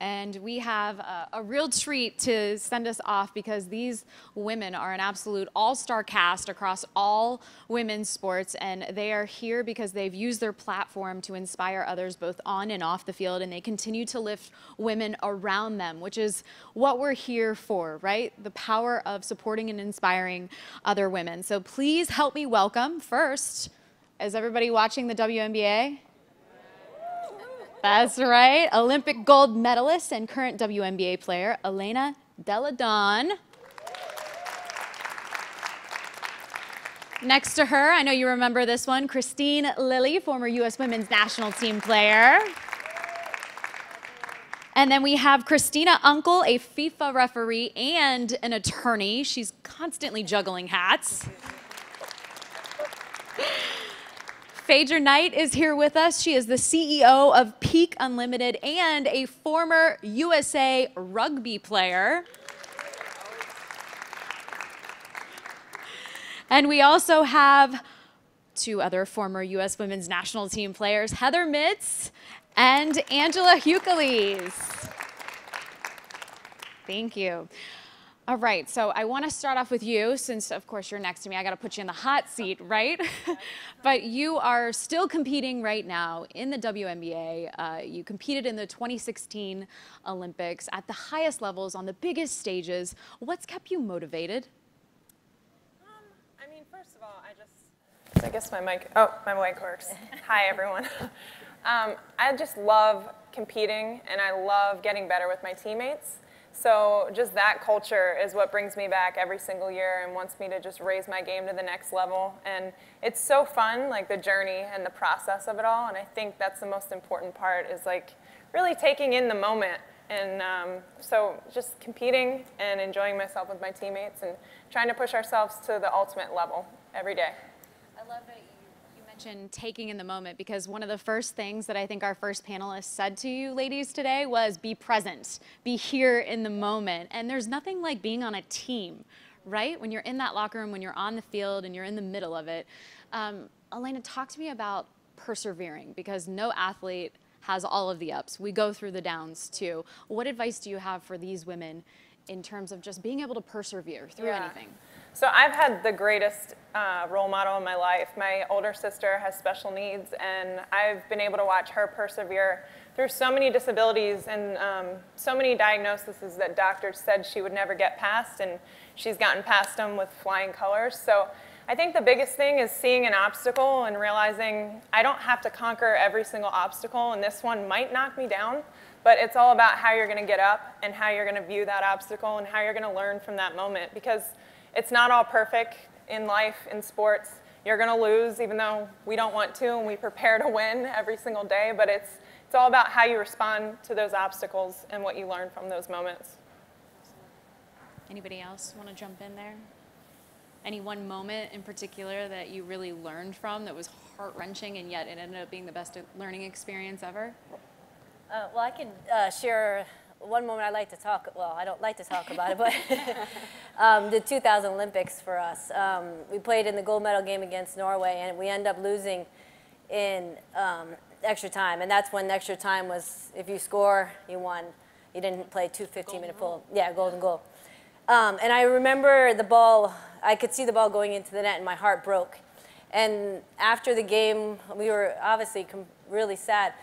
And we have a real treat to send us off because these women are an absolute all-star cast across all women's sports, and they are here because they've used their platform to inspire others both on and off the field, and they continue to lift women around them, which is what we're here for, right? The power of supporting and inspiring other women. So please help me welcome first, is everybody watching the WNBA? That's right, Olympic gold medalist and current WNBA player, Elena, Donne. Next to her, I know you remember this one, Christine Lilly, former U.S. women's national team player. And then we have Christina Unkel, a FIFA referee and an attorney. She's constantly juggling hats. Phaidra Knight is here with us. She is the CEO of Peak Unlimited and a former USA Rugby player. And we also have two other former U.S. women's national team players, Heather Mitz and Angela Hucles. Thank you. All right, so I want to start off with you, since of course you're next to me. I got to put you in the hot seat, right? But you are still competing right now in the WNBA. You competed in the 2016 Olympics at the highest levels on the biggest stages. What's kept you motivated? I mean, first of all, I guess my mic works. Hi, everyone. I just love competing, and I love getting better with my teammates. So just that culture is what brings me back every single year and wants me to just raise my game to the next level. And it's so fun, like the journey and the process of it all. And I think that's the most important part, is like really taking in the moment. And so just competing and enjoying myself with my teammates and trying to push ourselves to the ultimate level every day. I love that you mentioned taking in the moment, because one of the first things that I think our first panelist said to you ladies today was be present, be here in the moment. And there's nothing like being on a team, right? When you're in that locker room, when you're on the field and you're in the middle of it. Elena, talk to me about persevering, because no athlete has all of the ups. We go through the downs too. What advice do you have for these women in terms of just being able to persevere through anything? So I've had the greatest role model in my life. My older sister has special needs, and I've been able to watch her persevere through so many disabilities and so many diagnoses that doctors said she would never get past, and she's gotten past them with flying colors. So I think the biggest thing is seeing an obstacle and realizing I don't have to conquer every single obstacle, and this one might knock me down, but it's all about how you're going to get up and how you're going to view that obstacle and how you're going to learn from that moment, because it's not all perfect in life, in sports. You're going to lose, even though we don't want to, and we prepare to win every single day, but it's all about how you respond to those obstacles and what you learn from those moments. Anybody else want to jump in there? Any one moment in particular that you really learned from that was heart-wrenching and yet it ended up being the best learning experience ever? Well, I can share one moment I like to talk, well, I don't like to talk about it, but the 2000 Olympics for us. We played in the gold medal game against Norway, and we ended up losing in extra time. And that's when extra time was, if you score, you won. You didn't play two 15-minute full. Yeah, golden goal. And I remember the ball, I could see the ball going into the net, and my heart broke. And after the game, we were obviously really sad.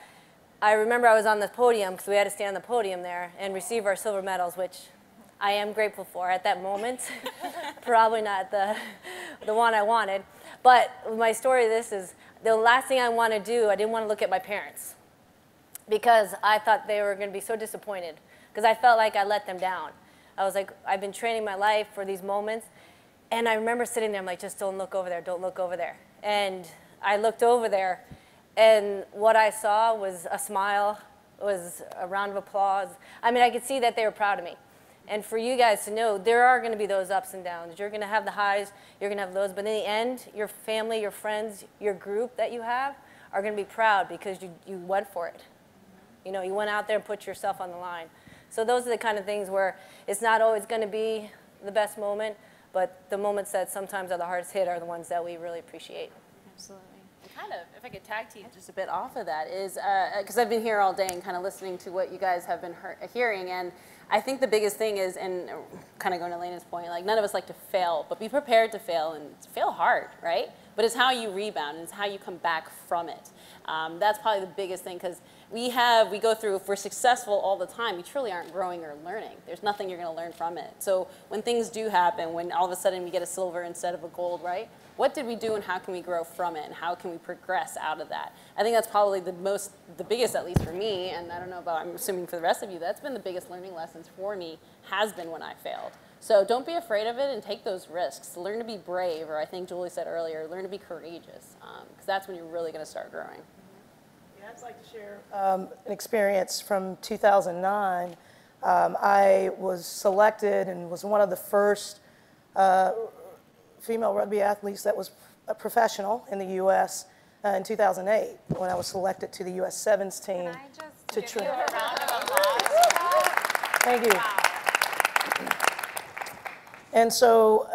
I remember I was on the podium, because we had to stand on the podium there and receive our silver medals, which I am grateful for at that moment. Probably not the one I wanted. But my story of this is, the last thing I want to do, I didn't want to look at my parents, because I thought they were going to be so disappointed, because I felt like I let them down. I was like, I've been training my life for these moments. And I remember sitting there, I'm like, just don't look over there, don't look over there. And I looked over there, and what I saw was a smile, was a round of applause. I mean, I could see that they were proud of me. And for you guys to know, there are going to be those ups and downs. You're going to have the highs, you're going to have lows, but in the end, your family, your friends, your group that you have are going to be proud because you went for it. You know, you went out there and put yourself on the line. So those are the kind of things where it's not always going to be the best moment, but the moments that sometimes are the hardest hit are the ones that we really appreciate. Absolutely. kind of, if I could tag team just a bit off of that, is because I've been here all day and kind of listening to what you guys have been hearing, and I think the biggest thing is, and kind of going to Elena's point, like none of us like to fail, but be prepared to fail, and fail hard, right? But it's how you rebound, and it's how you come back from it. That's probably the biggest thing, because we go through, if we're successful all the time, we truly aren't growing or learning. There's nothing you're going to learn from it. So when things do happen, when all of a sudden we get a silver instead of a gold, right? What did we do, and how can we grow from it, and how can we progress out of that? I think that's probably the biggest, at least for me, and I don't know about, I'm assuming for the rest of you, that's been the biggest learning lessons for me, has been when I failed. So don't be afraid of it and take those risks. Learn to be brave, or I think Julie said earlier, learn to be courageous, because that's when you're really going to start growing. Yeah, I'd like to share an experience from 2009. I was selected and was one of the first female rugby athletes that was a professional in the U.S. In 2008 when I was selected to the U.S. Sevens team. Can I just to give you a round of applause? Thank you. And so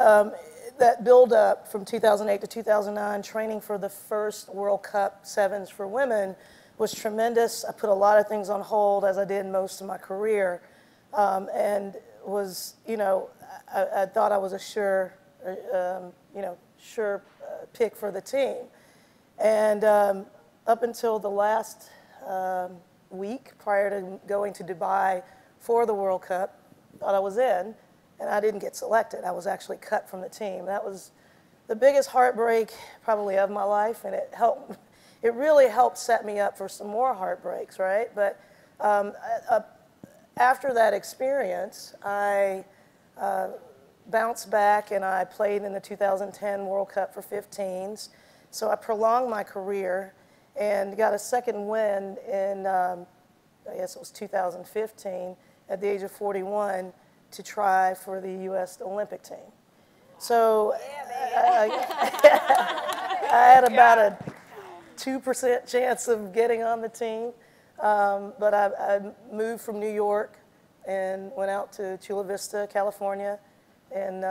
that build up from 2008 to 2009, training for the first World Cup Sevens for women was tremendous. I put a lot of things on hold, as I did most of my career, and was, I thought I was a sure pick for the team. And up until the last week prior to going to Dubai for the World Cup, thought I was in, and I didn't get selected. I was actually cut from the team. That was the biggest heartbreak probably of my life, and it really helped set me up for some more heartbreaks, right? But after that experience, I bounced back and I played in the 2010 World Cup for 15s. So I prolonged my career and got a second win in, I guess it was 2015, at the age of 41, to try for the U.S. Olympic team. So I had about a 2% chance of getting on the team, but I moved from New York and went out to Chula Vista, California, and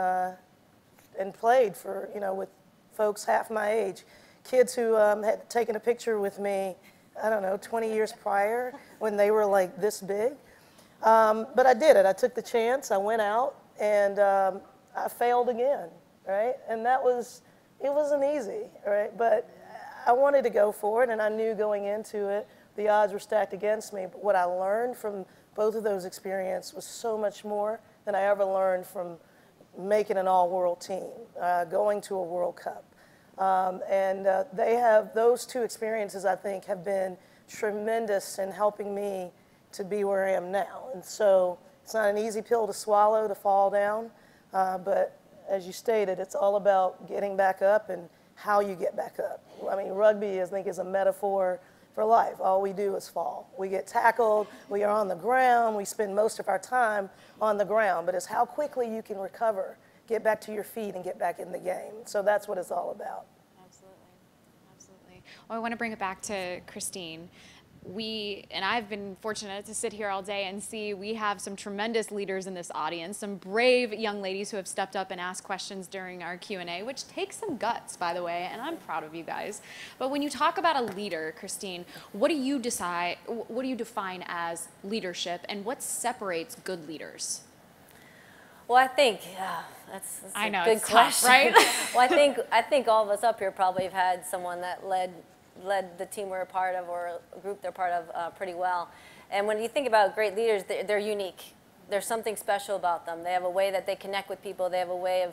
played for, with folks half my age. Kids who had taken a picture with me, I don't know, 20 years prior when they were like this big. But I did it. I took the chance. I went out, and I failed again, right? And it wasn't easy, right? But I wanted to go for it, and I knew going into it, the odds were stacked against me. But what I learned from both of those experiences was so much more than I ever learned from making an all-world team, going to a World Cup. Those two experiences, I think, have been tremendous in helping me to be where I am now. And so it's not an easy pill to swallow, to fall down, but as you stated, it's all about getting back up and how you get back up. I mean, rugby, I think, is a metaphor for life. All we do is fall. We get tackled, we are on the ground, we spend most of our time on the ground, but it's how quickly you can recover, get back to your feet, and get back in the game. So that's what it's all about. Absolutely, absolutely. Well, I want to bring it back to Kristine. And I've been fortunate to sit here all day and see we have some tremendous leaders in this audience, some brave young ladies who have stepped up and asked questions during our Q&A, which takes some guts, by the way, and I'm proud of you guys. But when you talk about a leader, Kristine, what do you define as leadership, and what separates good leaders? Well, I think that's a good question, right? Well, I think all of us up here probably have had someone that led the team we're a part of, or a group they're part of, pretty well. And when you think about great leaders, they're unique. There's something special about them. They have a way that they connect with people. They have a way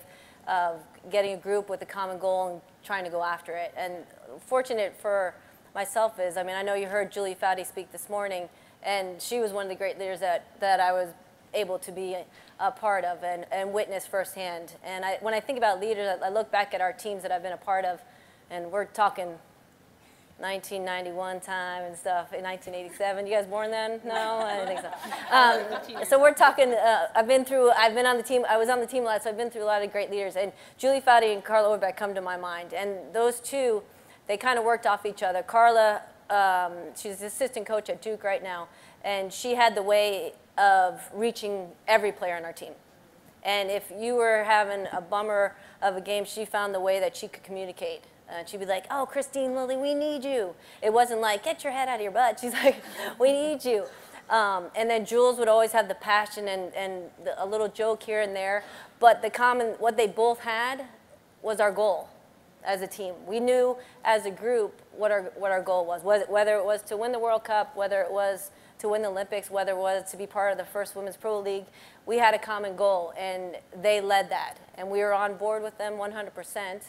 of getting a group with a common goal and trying to go after it. And fortunate for myself is, I know you heard Julie Foudy speak this morning, and she was one of the great leaders that I was able to be a part of and witness firsthand. And when I think about leaders, I look back at our teams that I've been a part of, and we're talking 1991 time and stuff, in 1987. You guys born then? No, I didn't think so. So we're talking, I've been on the team, I was on the team a lot, so I've been through a lot of great leaders. And Julie Foudy and Carla Orbeck come to my mind. And those two, they kind of worked off each other. Carla, she's the assistant coach at Duke right now, and she had the way of reaching every player on our team. And if you were having a bummer of a game, she found the way that she could communicate And she'd be like, oh, Kristine, Lilly, we need you. It wasn't like, get your head out of your butt. She's like, we need you. And then Jules would always have the passion and a little joke here and there. But what they both had was our goal as a team. We knew as a group what our goal was, whether it was to win the World Cup, whether it was to win the Olympics, whether it was to be part of the first Women's Pro League. We had a common goal, and they led that. And we were on board with them 100%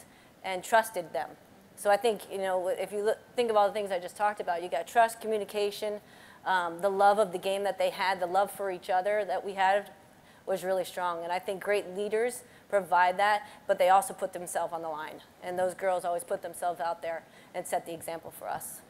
and trusted them. So I think, if you think of all the things I just talked about, you got trust, communication, the love of the game that they had, the love for each other that we had was really strong. And I think great leaders provide that, but they also put themselves on the line. And those girls always put themselves out there and set the example for us.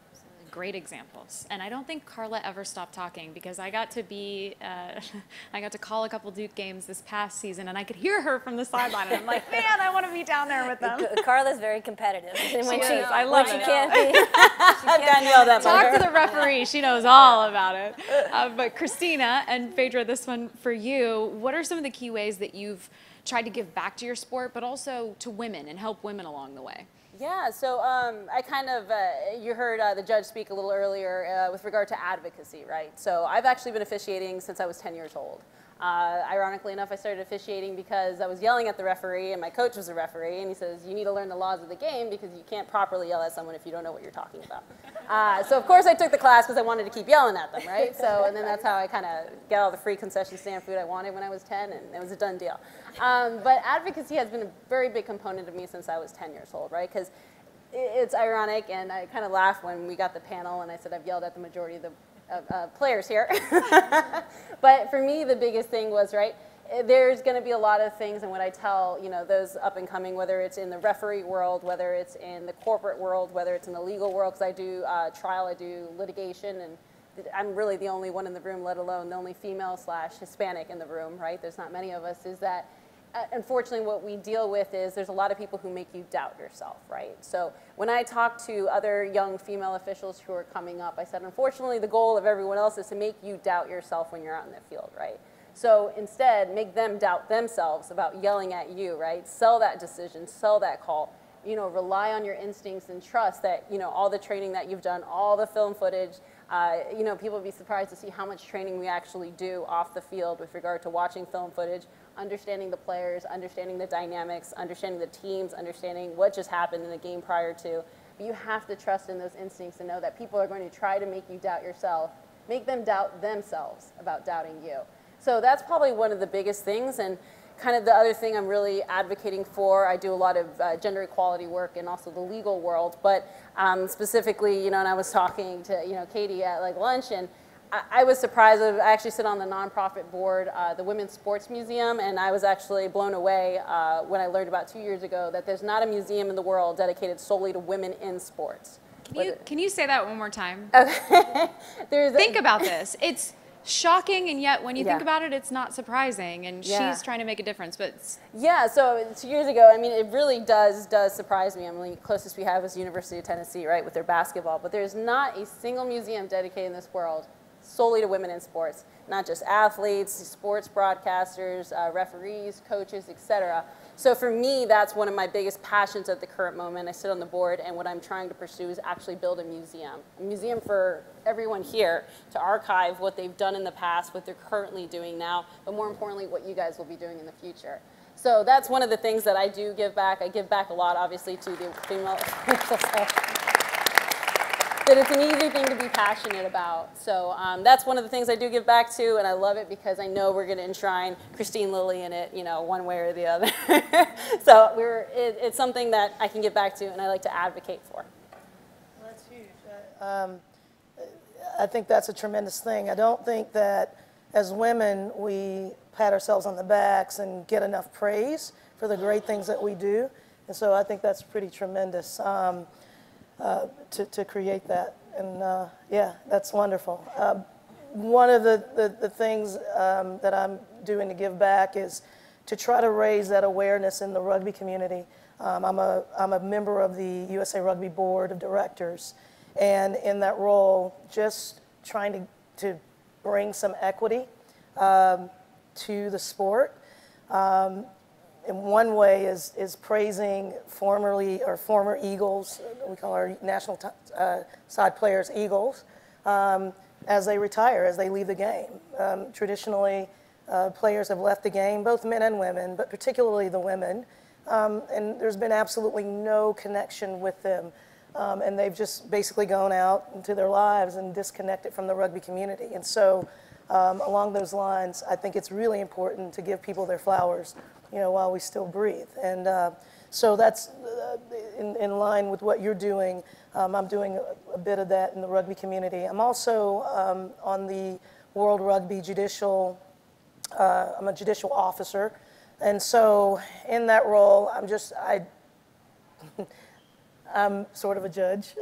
Great examples. And I don't think Carla ever stopped talking, because I got to I got to call a couple Duke games this past season, and I could hear her from the sideline, and I'm like, man, I want to be down there with them. Carla's very competitive. And when she is. I love it. She can't be. I've gotten yelled at by her. Talk to the referee. She knows all about it. But Christina and Phaidra, this one for you. What are some of the key ways that you've tried to give back to your sport, but also to women and help women along the way? Yeah, so I kind of, you heard the judge speak a little earlier with regard to advocacy, right? So I've actually been officiating since I was 10 years old. Ironically enough, I started officiating because I was yelling at the referee, and my coach was a referee, and he says, you need to learn the laws of the game because you can't properly yell at someone if you don't know what you're talking about. So of course I took the class because I wanted to keep yelling at them, right? So, and then that's how I kind of got all the free concession stand food I wanted when I was 10, and it was a done deal. But advocacy has been a very big component of me since I was 10 years old, right? Because it's ironic, and I kind of laughed when we got the panel, and I said I've yelled at the majority of the players here. But for me, the biggest thing was, right, there's going to be a lot of things, and what I tell, those up and coming, whether it's in the referee world, whether it's in the corporate world, whether it's in the legal world, because I do trial, I do litigation, and I'm really the only one in the room, let alone the only female/Hispanic in the room, right? There's not many of us, is that unfortunately what we deal with is there's a lot of people who make you doubt yourself, right? So when I talk to other young female officials who are coming up, I said, unfortunately, the goal of everyone else is to make you doubt yourself when you're out in the field, right? So instead, make them doubt themselves about yelling at you, right? Sell that decision, sell that call. Rely on your instincts and trust that, all the training that you've done, all the film footage, people would be surprised to see how much training we actually do off the field with regard to watching film footage, understanding the players, understanding the dynamics, understanding the teams, understanding what just happened in the game prior to. But you have to trust in those instincts and know that people are going to try to make you doubt yourself, make them doubt themselves about doubting you. So that's probably one of the biggest things. And kind of the other thing I'm really advocating for, I do a lot of gender equality work and also the legal world, but specifically, and I was talking to, Katie at lunch, and I was surprised. I actually sit on the nonprofit board, the Women's Sports Museum, and I was actually blown away when I learned about 2 years ago that there's not a museum in the world dedicated solely to women in sports. Can you say that one more time? Okay. Think about this. It's shocking, and yet when you think about it, it's not surprising, and she's trying to make a difference. But yeah, so 2 years ago, it really does surprise me. The closest we have is University of Tennessee, right, with their basketball, but there's not a single museum dedicated in this world solely to women in sports, not just athletes, sports broadcasters, referees, coaches, etc. So for me, that's one of my biggest passions at the current moment. I sit on the board, and what I'm trying to pursue is actually build a museum for everyone here to archive what they've done in the past, what they're currently doing now, but more importantly, what you guys will be doing in the future. So that's one of the things that I do give back. I give back a lot, obviously, to the female that it's an easy thing to be passionate about. So that's one of the things I do give back to, and I love it because I know we're going to enshrine Kristine, Lilly in it, one way or the other. So it's something that I can give back to, and I like to advocate for. Well, that's huge. I think that's a tremendous thing. I don't think that as women we pat ourselves on the backs and get enough praise for the great things that we do, and so I think that's pretty tremendous. To create that, and yeah, that's wonderful. One of the things that I'm doing to give back is to try to raise that awareness in the rugby community. I'm a member of the USA Rugby Board of Directors, and in that role, just trying to bring some equity to the sport. in one way is praising former Eagles, we call our national side players Eagles, as they retire, as they leave the game. Traditionally, players have left the game, both men and women, but particularly the women, and there's been absolutely no connection with them. And they've just basically gone out into their lives and disconnected from the rugby community. And so along those lines, I think it's really important to give people their flowers, while we still breathe. And so that's in line with what you're doing. I'm doing a bit of that in the rugby community. I'm also on the World Rugby Judicial, I'm a judicial officer. And so in that role, I'm sort of a judge.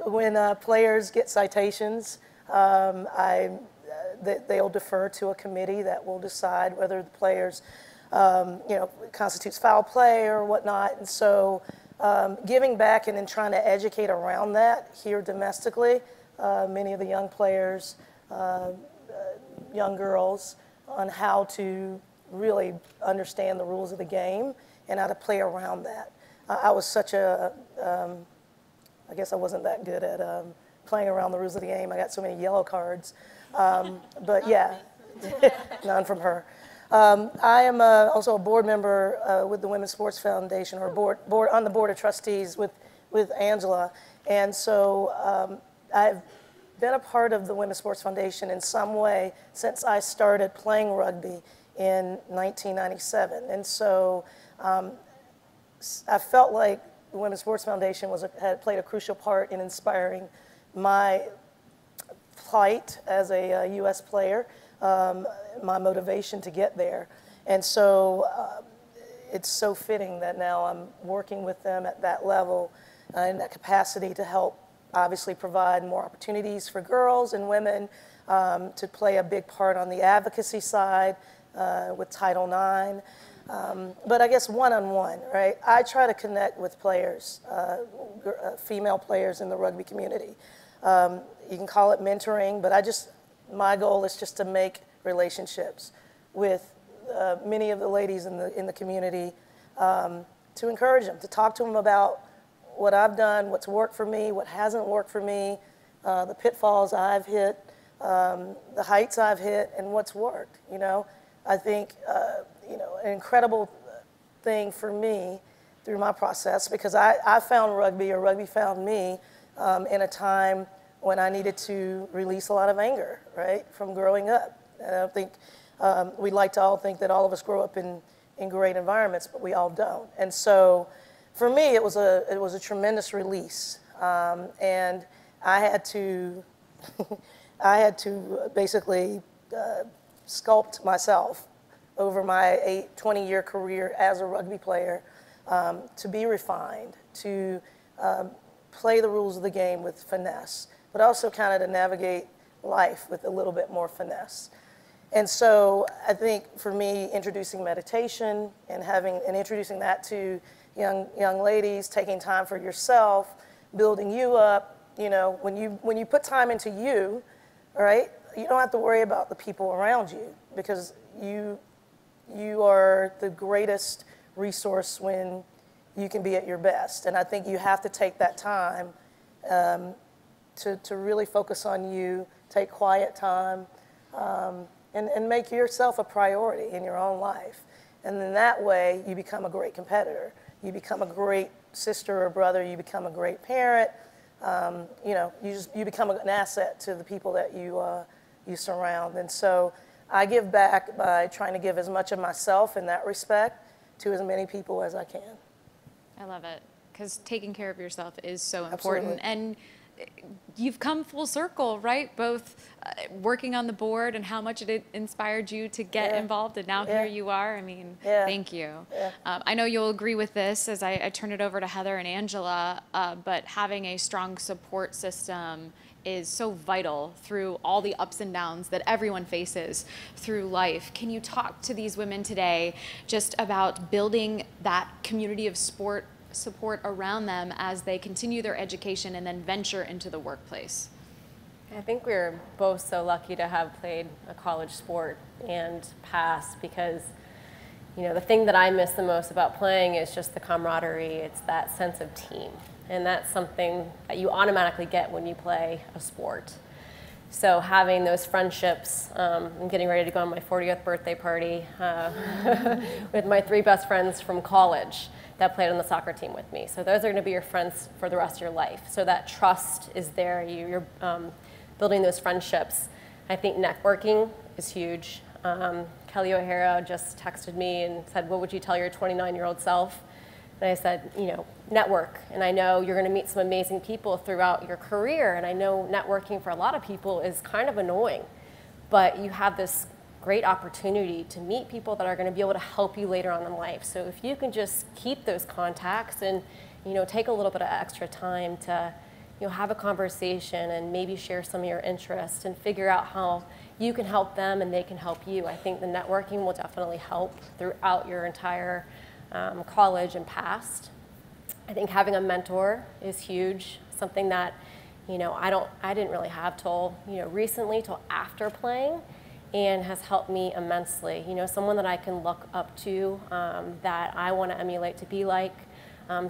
When players get citations, they'll defer to a committee that will decide whether the players, constitutes foul play or whatnot. And so giving back and then trying to educate around that here domestically, many of the young players, young girls, on how to really understand the rules of the game and how to play around that. I was such I guess I wasn't that good at playing around the rules of the game. I got so many yellow cards. But yeah, none from her. I am also a board member with the Women's Sports Foundation, or board on the board of trustees with Angela. And so I've been a part of the Women's Sports Foundation in some way since I started playing rugby in 1997. And so I felt like the Women's Sports Foundation had played a crucial part in inspiring my plight as a U.S. player, my motivation to get there. And so it's so fitting that now I'm working with them at that level in that capacity to help obviously provide more opportunities for girls and women to play a big part on the advocacy side with Title IX. But I guess one-on-one, right? I try to connect with players, female players in the rugby community. You can call it mentoring, but my goal is just to make relationships with many of the ladies in the community, to encourage them, to talk to them about what I've done, what's worked for me, what hasn't worked for me, the pitfalls I've hit, the heights I've hit, and what's worked. I think an incredible thing for me through my process, because I found rugby, or rugby found me, in a time when I needed to release a lot of anger, right, from growing up. And I think we like to all think that all of us grow up in great environments, but we all don't. And so for me, it was a tremendous release, and I had to basically sculpt myself over my 20-year career as a rugby player, to be refined, to play the rules of the game with finesse, but also kind of to navigate life with a little bit more finesse. And so I think for me, introducing meditation and introducing that to young ladies, taking time for yourself, building you up, when you put time into you, right, you don't have to worry about the people around you, because you are the greatest resource when you can be at your best. And I think you have to take that time to really focus on you, take quiet time, and make yourself a priority in your own life. And then that way, you become a great competitor. You become a great sister or brother. You become a great parent. You become an asset to the people that you surround. And so I give back by trying to give as much of myself in that respect to as many people as I can. I love it, because taking care of yourself is so important. Absolutely. And you've come full circle, right? Both working on the board and how much it inspired you to get involved, and now here you are. I mean, thank you. Yeah. I know you'll agree with this as I turn it over to Heather and Angela, but having a strong support system is so vital through all the ups and downs that everyone faces through life. Can you talk to these women today just about building that community of support around them as they continue their education and then venture into the workplace? I think we're both so lucky to have played a college sport and passed, because you know, the thing that I miss the most about playing is just the camaraderie. It's that sense of team. And that's something that you automatically get when you play a sport. So having those friendships, I'm getting ready to go on my 40th birthday party with my 3 best friends from college that played on the soccer team with me. So those are going to be your friends for the rest of your life. So that trust is there. You're building those friendships. I think networking is huge. Kelly O'Hara just texted me and said, what would you tell your 29-year-old self? And I said, you know, network. And I know you're going to meet some amazing people throughout your career. And I know networking for a lot of people is kind of annoying. But you have this great opportunity to meet people that are going to be able to help you later on in life. So if you can just keep those contacts and, you know, take a little bit of extra time to, you know, have a conversation and maybe share some of your interests and figure out how you can help them and they can help you. I think the networking will definitely help throughout your entire college and past. I think having a mentor is huge, something that, you know, I didn't really have till, you know, recently, till after playing, and has helped me immensely. You know, someone that I can look up to, that I want to emulate to be like,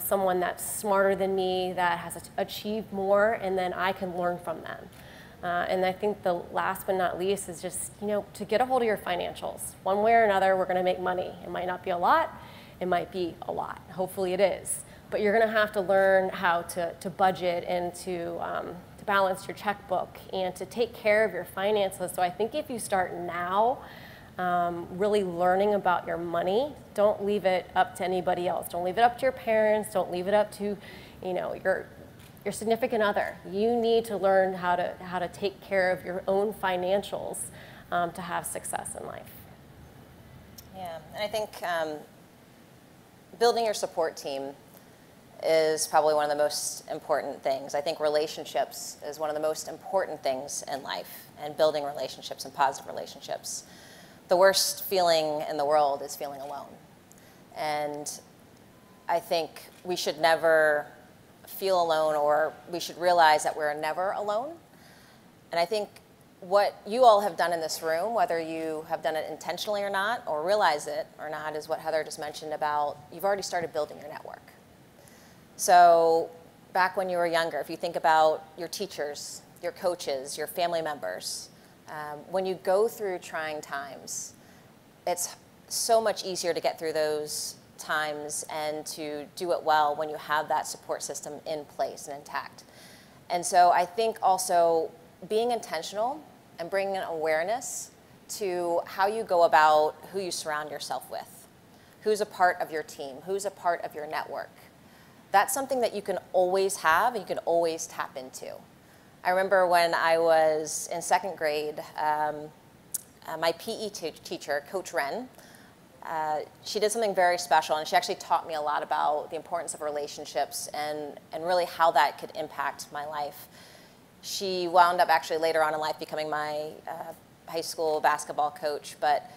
someone that's smarter than me, that has achieved more, and then I can learn from them. And I think the last but not least is just, you know, to get a hold of your financials. One way or another, we're going to make money. It might not be a lot. It might be a lot. Hopefully it is. But you're going to have to learn how to budget and to balance your checkbook and to take care of your finances. So I think if you start now really learning about your money, don't leave it up to anybody else. Don't leave it up to your parents. Don't leave it up to, you know, your significant other. You need to learn how to take care of your own financials to have success in life. Yeah, and I think building your support team is probably one of the most important things. I think relationships is one of the most important things in life, and building relationships and positive relationships. The worst feeling in the world is feeling alone. And I think we should never feel alone, or we should realize that we're never alone. And I think what you all have done in this room, whether you have done it intentionally or not, or realize it or not, is what Heather just mentioned about you've already started building your network. So back when you were younger, if you think about your teachers, your coaches, your family members, when you go through trying times, it's so much easier to get through those times and to do it well when you have that support system in place and intact. And so I think also being intentional and bringing an awareness to how you go about who you surround yourself with, who's a part of your team, who's a part of your network. That's something that you can always have and you can always tap into. I remember when I was in 2nd grade, my PE teacher, Coach Wren, she did something very special, and she actually taught me a lot about the importance of relationships and really how that could impact my life. She wound up actually later on in life becoming my high school basketball coach, but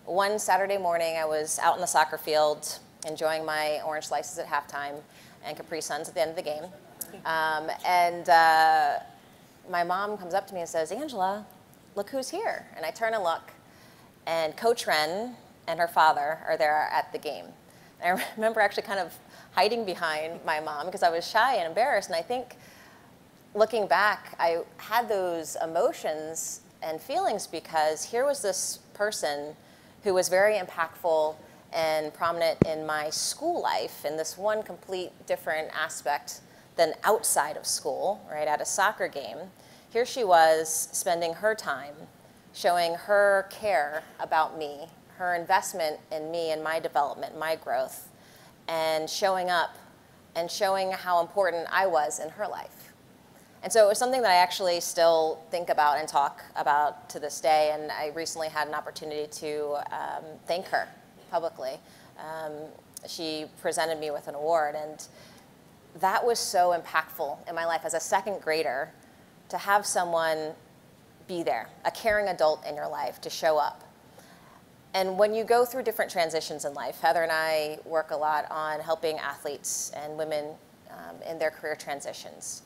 one Saturday morning I was out in the soccer field enjoying my orange slices at halftime and Capri Suns at the end of the game. My mom comes up to me and says, "Angela, look who's here." And I turn and look, and Coach Wren and her father are there at the game. And I remember actually kind of hiding behind my mom because I was shy and embarrassed. And I think looking back, I had those emotions and feelings because here was this person who was very impactful and prominent in my school life in this one complete different aspect than outside of school, right, at a soccer game. Here she was spending her time, showing her care about me, her investment in me and my development, my growth, and showing up and showing how important I was in her life. And so it was something that I actually still think about and talk about to this day, and I recently had an opportunity to thank her publicly. She presented me with an award, and that was so impactful in my life as a 2nd grader to have someone be there, a caring adult in your life, to show up. And when you go through different transitions in life, Heather and I work a lot on helping athletes and women in their career transitions.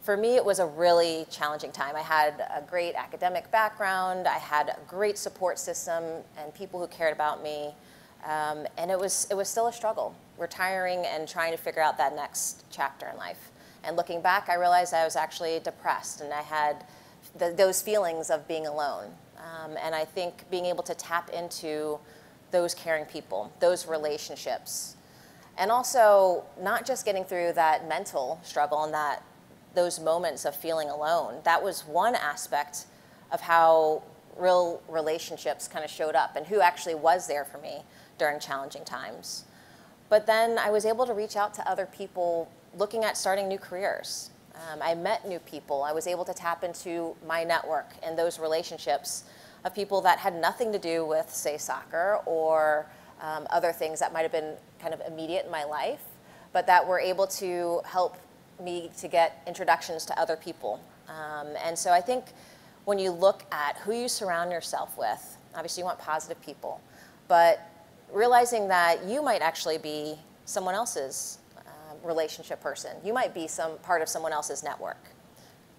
For me, it was a really challenging time. I had a great academic background. I had a great support system and people who cared about me. And it was still a struggle, retiring and trying to figure out that next chapter in life. And looking back, I realized I was actually depressed, and I had those feelings of being alone. And I think being able to tap into those caring people, those relationships, and also not just getting through that mental struggle and those moments of feeling alone. That was one aspect of how real relationships kind of showed up and who actually was there for me during challenging times. But then I was able to reach out to other people looking at starting new careers. I met new people. I was able to tap into my network and those relationships of people that had nothing to do with, say, soccer or other things that might have been kind of immediate in my life, but that were able to help me to get introductions to other people. And so I think when you look at who you surround yourself with, obviously you want positive people, but realizing that you might actually be someone else's relationship person. You might be some part of someone else's network,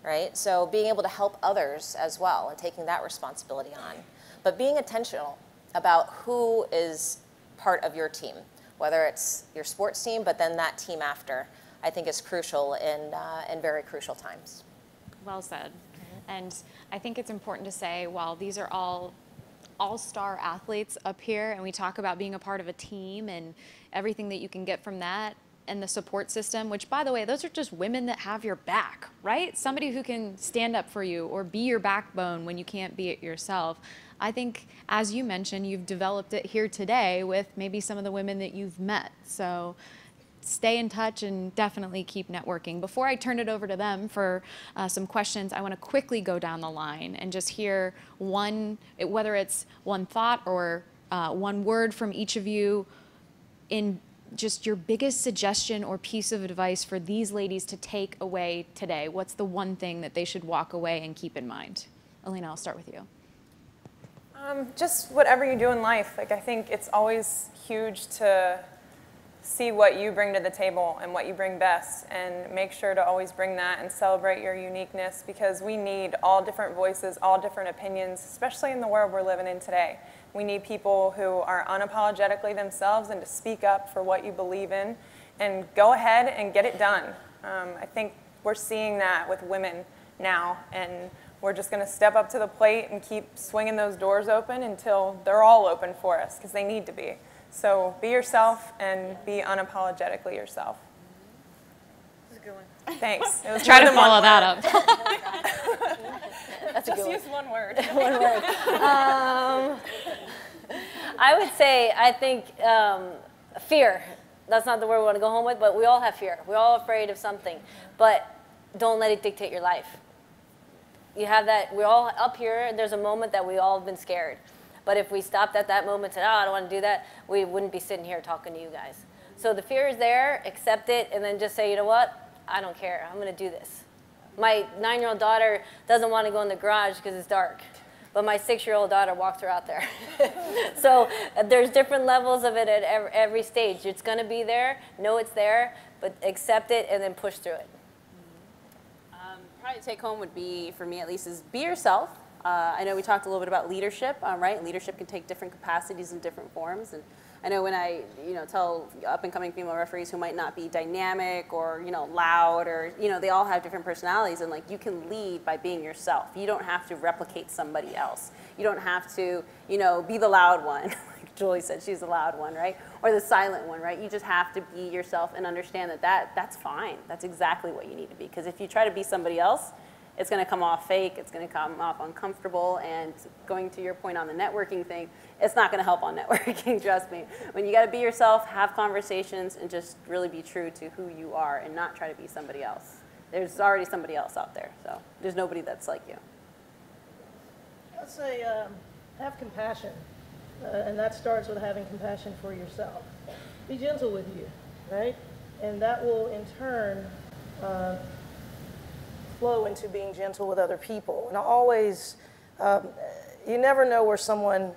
right? So being able to help others as well and taking that responsibility on. But being intentional about who is part of your team, whether it's your sports team, but then that team after, I think is crucial in very crucial times. Well said. And I think it's important to say, while these are all-star athletes up here, and we talk about being a part of a team and everything that you can get from that, and the support system, which, by the way, those are just women that have your back, right? Somebody who can stand up for you or be your backbone when you can't be it yourself. I think, as you mentioned, you've developed it here today with maybe some of the women that you've met. So stay in touch and definitely keep networking. Before I turn it over to them for some questions, I want to quickly go down the line and just hear whether it's one thought or one word from each of you in just your biggest suggestion or piece of advice for these ladies to take away today. What's the one thing that they should walk away and keep in mind? Elena, I'll start with you. Just whatever you do in life. Like, I think it's always huge to see what you bring to the table and what you bring best, and make sure to always bring that and celebrate your uniqueness, because we need all different voices, all different opinions, especially in the world we're living in today. We need people who are unapologetically themselves and to speak up for what you believe in and go ahead and get it done. I think we're seeing that with women now, and we're just going to step up to the plate and keep swinging those doors open until they're all open for us, because they need to be. So be yourself and be unapologetically yourself. That's a good one. Thanks. It was Try to follow that up. That's a good Just one. use one word. One word. I would say, I think fear. That's not the word we want to go home with, but we all have fear. We're all afraid of something, but don't let it dictate your life. You have that, we're all up here, and there's a moment that we all have been scared. But if we stopped at that moment and said, oh, I don't want to do that, we wouldn't be sitting here talking to you guys. So the fear is there, accept it, and then just say, you know what? I don't care. I'm going to do this. My 9-year-old daughter doesn't want to go in the garage because it's dark. But my 6-year-old daughter walks her out there. So there's different levels of it at every stage. It's going to be there. Know it's there, but accept it and then push through it. Probably take home would be, for me at least, is be yourself. I know we talked a little bit about leadership, right? Leadership can take different capacities and different forms. And I know when I, tell up-and-coming female referees who might not be dynamic or, loud or, they all have different personalities, and you can lead by being yourself. You don't have to replicate somebody else. You don't have to, be the loud one. Like Julie said, she's the loud one, right? Or the silent one, right? You just have to be yourself and understand that's fine. That's exactly what you need to be. Because if you try to be somebody else, it's going to come off fake, it's going to come off uncomfortable, and going to your point on the networking thing, it's not going to help on networking, trust me. When you got to be yourself, have conversations, and just really be true to who you are and not try to be somebody else. There's already somebody else out there, so there's nobody that's like you. Let's say have compassion, and that starts with having compassion for yourself. Be gentle with you, right? And that will, in turn, flow into being gentle with other people. And always, you never know where someone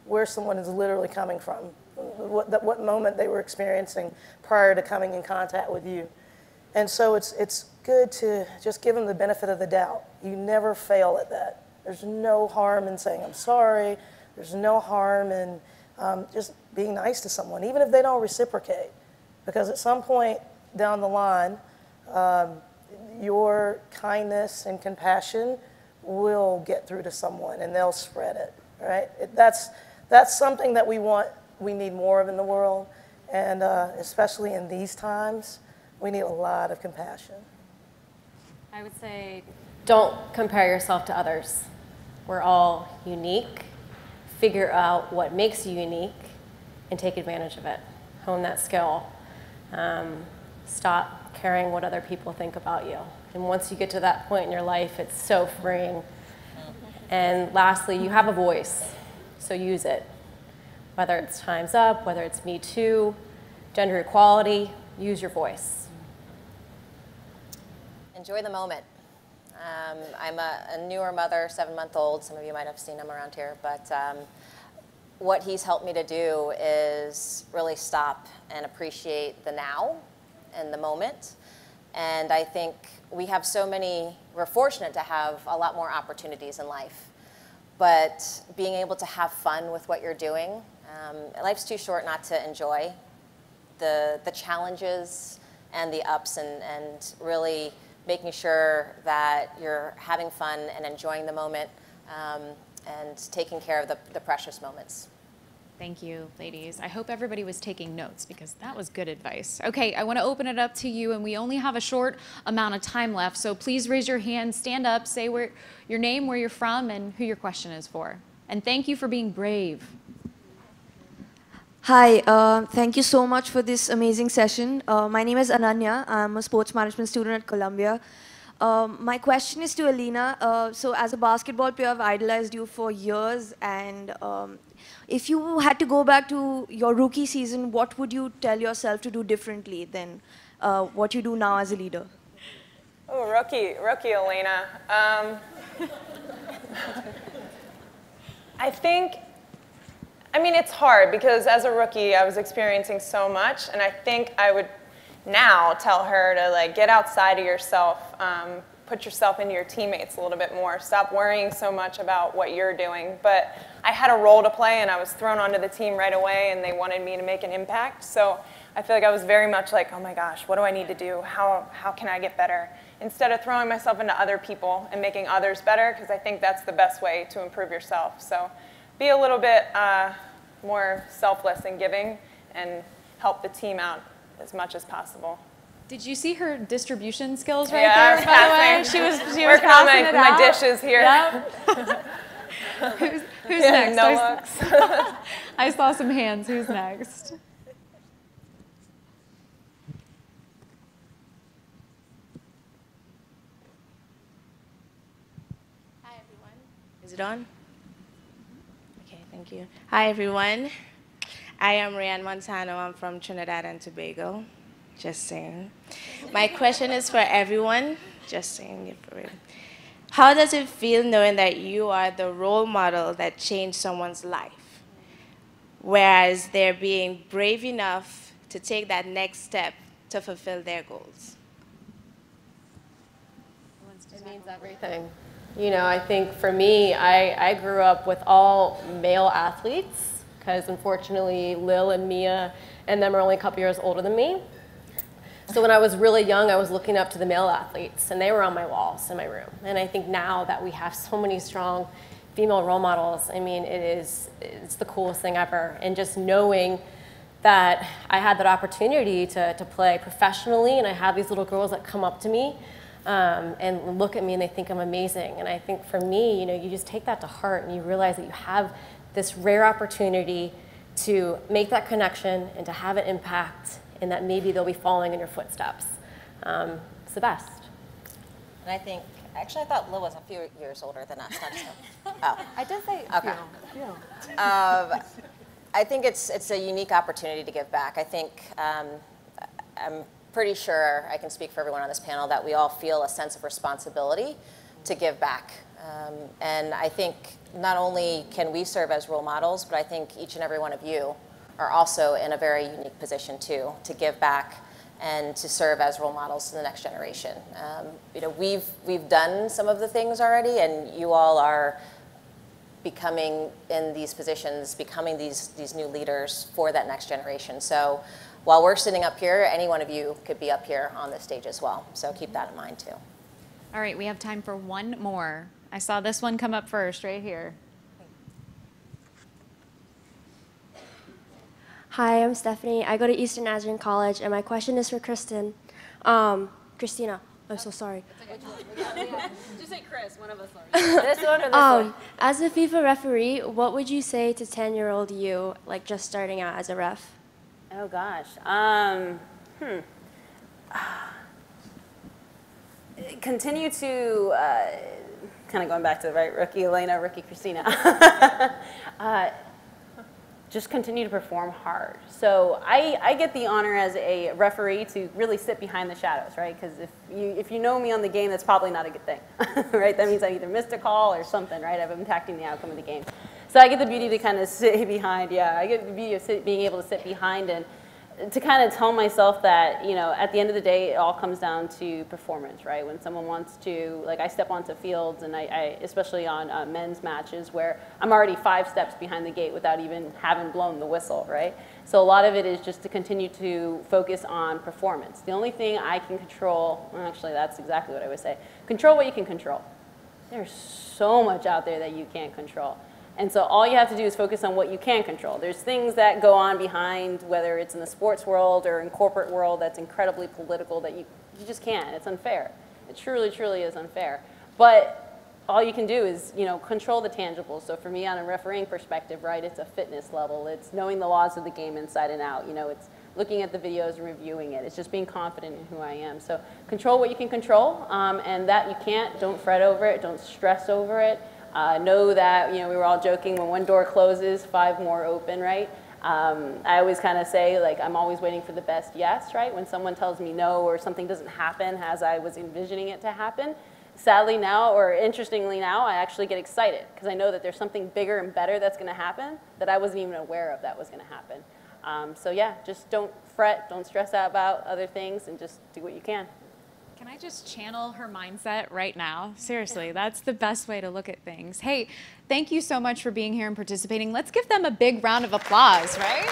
is literally coming from, what moment they were experiencing prior to coming in contact with you. And so it's good to just give them the benefit of the doubt. You never fail at that. There's no harm in saying, I'm sorry. There's no harm in just being nice to someone, even if they don't reciprocate. Because at some point down the line, your kindness and compassion will get through to someone and they'll spread it, right? That's something that we need more of in the world. And especially in these times, we need a lot of compassion. I would say don't compare yourself to others. We're all unique. Figure out what makes you unique and take advantage of it. Hone that skill. Stop caring what other people think about you. And once you get to that point in your life, it's so freeing. And lastly, you have a voice, so use it. Whether it's Time's Up, whether it's Me Too, gender equality, use your voice. Enjoy the moment. I'm a newer mother, 7-month-old. Some of you might have seen him around here, but what he's helped me to do is really stop and appreciate the now and the moment. And I think we're fortunate to have a lot more opportunities in life. But being able to have fun with what you're doing, life's too short not to enjoy the challenges and the ups and really making sure that you're having fun and enjoying the moment and taking care of the precious moments. Thank you, ladies. I hope everybody was taking notes because that was good advice. Okay, I want to open it up to you, and we only have a short amount of time left, so please raise your hand, stand up, say your name, where you're from, and who your question is for. And thank you for being brave. Hi, thank you so much for this amazing session. My name is Ananya. I'm a sports management student at Columbia. My question is to Elena. So as a basketball player, I've idolized you for years, and if you had to go back to your rookie season, what would you tell yourself to do differently than what you do now as a leader? Oh, rookie Elena. I mean, it's hard because as a rookie, I was experiencing so much, and I think I would now tell her to get outside of yourself, put yourself into your teammates a little bit more. Stop worrying so much about what you're doing. But I had a role to play, and I was thrown onto the team right away, and they wanted me to make an impact. So I feel like I was very much like, oh my gosh, what do I need to do? How can I get better? Instead of throwing myself into other people and making others better, because I think that's the best way to improve yourself. So be a little bit more selfless and giving and help the team out as much as possible. Did you see her distribution skills right Yeah, there, by the way? She was working on my dishes here. Yep. Who's next? No looks. I saw some hands. Who's next? Hi, everyone. Is it on? Okay, thank you. Hi, everyone. I am Ryan Montano. I'm from Trinidad and Tobago. Just saying. My question is for everyone. Just saying it for real. How does it feel knowing that you are the role model that changed someone's life, whereas they're being brave enough to take that next step to fulfill their goals? It means everything. You know, I think for me, I grew up with all male athletes because unfortunately Lil and Mia and them are only a couple years older than me. So when I was really young, I was looking up to the male athletes, and they were on my walls in my room. And I think now that we have so many strong female role models, I mean, it's the coolest thing ever. And just knowing that I had that opportunity to play professionally, and I have these little girls that come up to me and look at me, and they think I'm amazing. And I think for me, you know, you just take that to heart, and you realize that you have this rare opportunity to make that connection and to have an impact, and that maybe they'll be following in your footsteps. It's the best. And I think, actually, I thought Lil was a few years older than us. Not just oh. I did say Okay. I think it's a unique opportunity to give back. I think I'm pretty sure I can speak for everyone on this panel that we all feel a sense of responsibility to give back. And I think not only can we serve as role models, but I think each and every one of you are also in a very unique position too, to give back and to serve as role models to the next generation. You know, we've done some of the things already, and you all are becoming in these positions, becoming these new leaders for that next generation. So while we're sitting up here, any one of you could be up here on this stage as well. So keep that in mind too. All right, we have time for one more. I saw this one come up first, right here. Hi, I'm Stephanie. I go to Eastern Nazarene College, and my question is for Kristen. Christina, I'm so sorry. Just say Chris, one of us. This one or this one? As a FIFA referee, what would you say to 10-year-old you, like just starting out as a ref? Oh gosh. Continue to kind of going back to the right rookie Elena, rookie Christina. Just continue to perform hard. So I get the honor as a referee to really sit behind the shadows, right? Because if you know me on the game, that's probably not a good thing, right? That means I either missed a call or something, right? I'm impacting the outcome of the game. So I get the beauty to kind of sit behind, I get the beauty of being able to sit behind and to kind of tell myself that, at the end of the day, it all comes down to performance, right? When someone wants to, like I step onto fields, and I especially on men's matches where I'm already 5 steps behind the gate without even having blown the whistle, right? So a lot of it is just to continue to focus on performance. The only thing I can control, well, actually that's exactly what I would say, control what you can control. There's so much out there that you can't control. And so all you have to do is focus on what you can control. There's things that go on behind, whether it's in the sports world or in corporate world, that's incredibly political that you just can't. It's unfair. It truly, truly is unfair. But all you can do is, control the tangibles. So for me, on a refereeing perspective, right, it's a fitness level. It's knowing the laws of the game inside and out. It's looking at the videos and reviewing it. It's just being confident in who I am. So control what you can control, and that you can't, don't fret over it. Don't stress over it. Know that, we were all joking, when one door closes, 5 more open, right? I always kind of say, like, I'm always waiting for the best yes, right? When someone tells me no or something doesn't happen as I was envisioning it to happen, sadly now, or interestingly now, I actually get excited because I know that there's something bigger and better that's going to happen that I wasn't even aware of that was going to happen. So yeah, just don't fret, don't stress out about other things, and just do what you can. Can I just channel her mindset right now? Seriously, that's the best way to look at things. Hey, thank you so much for being here and participating. Let's give them a big round of applause, right?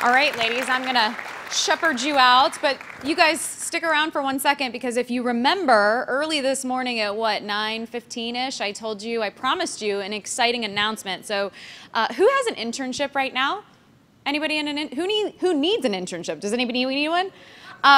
All right, ladies, I'm gonna shepherd you out, but you guys stick around for 1 second, because if you remember, early this morning at 9:15-ish, I promised you an exciting announcement. So who has an internship right now? Anybody who needs an internship? Does anybody need one?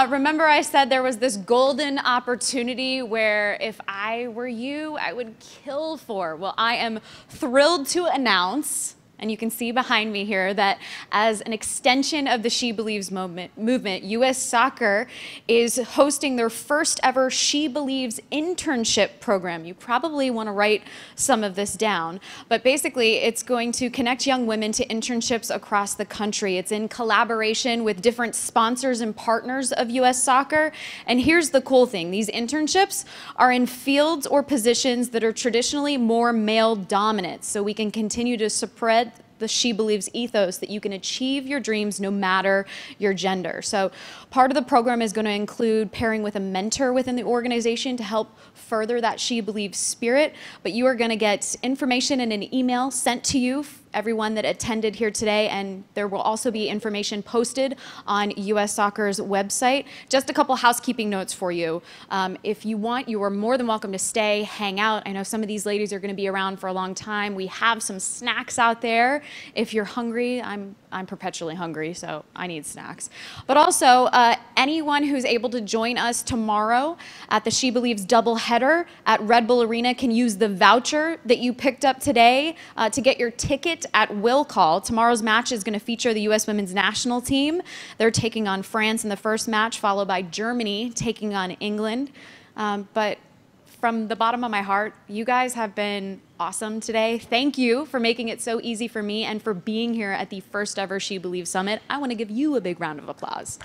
Remember I said there was this golden opportunity where if I were you, I would kill for. Well, I am thrilled to announce, and you can see behind me here, that as an extension of the SheBelieves movement, U.S. Soccer is hosting their first ever SheBelieves internship program. You probably want to write some of this down, but basically it's going to connect young women to internships across the country. It's in collaboration with different sponsors and partners of U.S. Soccer, and here's the cool thing. These internships are in fields or positions that are traditionally more male dominant, so we can continue to spread the SheBelieves ethos that you can achieve your dreams no matter your gender. So part of the program is going to include pairing with a mentor within the organization to help further that SheBelieves spirit, but you are going to get information in an email sent to you, everyone that attended here today, and there will also be information posted on U.S. Soccer's website. Just a couple housekeeping notes for you. If you want, you are more than welcome to stay, hang out. I know some of these ladies are going to be around for a long time. We have some snacks out there. If you're hungry, I'm perpetually hungry, so I need snacks. But also, anyone who's able to join us tomorrow at the SheBelieves doubleheader at Red Bull Arena can use the voucher that you picked up today to get your ticket at will call. Tomorrow's match is going to feature the U.S. women's national team. They're taking on France in the first match, followed by Germany taking on England. But from the bottom of my heart, you guys have been awesome today. Thank you for making it so easy for me and for being here at the first ever SheBelieves Summit. I want to give you a big round of applause.